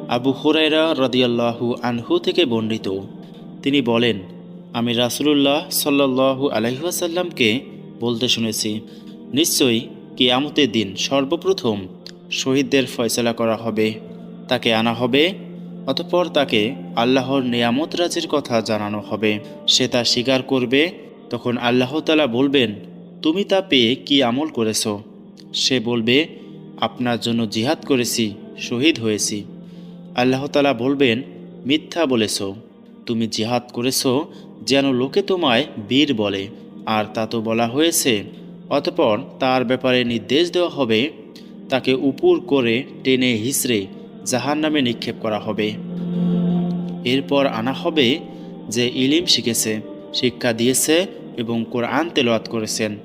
আবু হুরায়রা রাদিয়াল্লাহু আনহু থেকে বর্ণিত, তিনি বলেন, আমি রাসূলুল্লাহ সাল্লাল্লাহু আলাইহি ওয়াসাল্লামকে বলতে শুনেছি, নিশ্চয়ই কিয়ামতের দিন সর্বপ্রথম শহীদদের ফয়সালা করা হবে, তাকে আনা হবে, অতঃপর তাকে আল্লাহর নিয়ামত রাজির কথা জানানো হবে। সে তা স্বীকার করবে। তখন আল্লাহ তাআলা বলবেন, তুমি তা পেয়ে কি আমল করেছ? সে বলবে, আপনার জন্য জিহাদ করেছি, শহীদ হয়েছি। আল্লাহ তাআলা বলবেন, মিথ্যা বলেছ, তুমি জিহাদ করেছ যেন লোকে তোমায় বীর বলে, আর তা তো বলা হয়েছে। অতঃপর তার ব্যাপারে নির্দেশ দেওয়া হবে, তাকে উপর করে টেনে হিঁচড়ে জাহান্নামে নিক্ষেপ করা হবে। এরপর আনা হবে যে ইলিম শিখেছে, শিক্ষা দিয়েছে এবং কোরআন তেলাওয়াত করেছেন।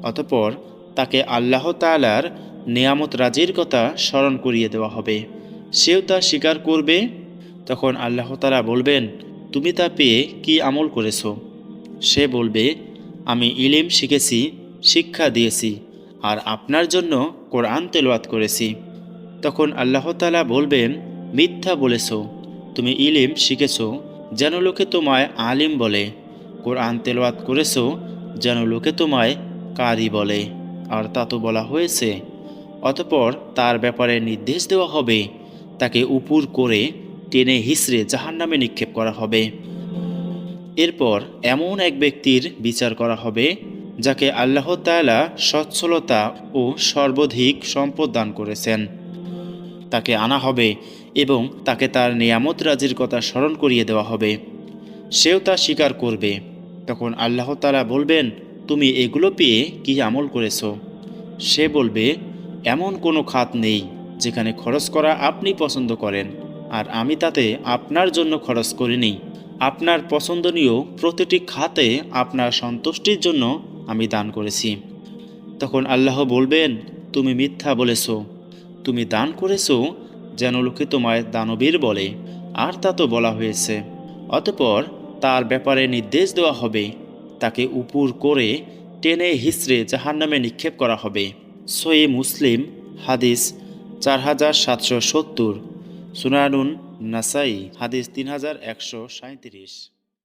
অতঃপর তাকে আল্লাহ তাআলার নেয়ামত রাজির কথা স্মরণ করিয়ে দেওয়া হবে। সেও তা স্বীকার করবে। তখন আল্লাহ তাআলা বলবেন, তুমি তা পেয়ে কি আমল করেছ? সে বলবে, আমি ইলিম শিখেছি, শিক্ষা দিয়েছি, আর আপনার জন্য কোরআন তেলাওয়াত করেছি। তখন আল্লাহ তাআলা বলবেন, মিথ্যা বলেছ, তুমি ইলিম শিখেছ যেন লোকে তোমায় আলিম বলে, কোরআন তেলাওয়াত করেছ যেন লোকে তোমায় কারি বলে, আর তা তো বলা হয়েছে। অতঃপর তার ব্যাপারে নির্দেশ দেওয়া হবে, তাকে উপর করে টেনে হিঁচড়ে জাহান্নামে নিক্ষেপ করা হবে। এরপর এমন এক ব্যক্তির বিচার করা হবে যাকে আল্লাহ তাআলা সচ্ছলতা ও সর্বাধিক সম্পদ দান করেছেন। তাকে আনা হবে এবং তাকে তার নিয়ামত রাজির কথা স্মরণ করিয়ে দেওয়া হবে। সেও তা স্বীকার করবে। তখন আল্লাহ তাআলা বলবেন, তুমি এগুলো পেয়ে কি আমল করেছ? সে বলবে, এমন কোনো খাত নেই যেখানে খরচ করা আপনি পছন্দ করেন, আর আমি তাতে আপনার জন্য খরচ করিনি। আপনার পছন্দনীয় প্রতিটি খাতে আপনার সন্তুষ্টির জন্য আমি দান করেছি। তখন আল্লাহ বলবেন, তুমি মিথ্যা বলেছ, তুমি দান করেছ যেন লোকে তোমায় দানবীর বলে, আর তা তো বলা হয়েছে। অতঃপর তার ব্যাপারে নির্দেশ দেওয়া হবে, তাকে উপর করে টেনে হিঁচড়ে জাহান্নামে নিক্ষেপ করা হবে। সহিহ মুসলিম হাদিস 4770, সুনানুন নাসাই হাদিস 3137।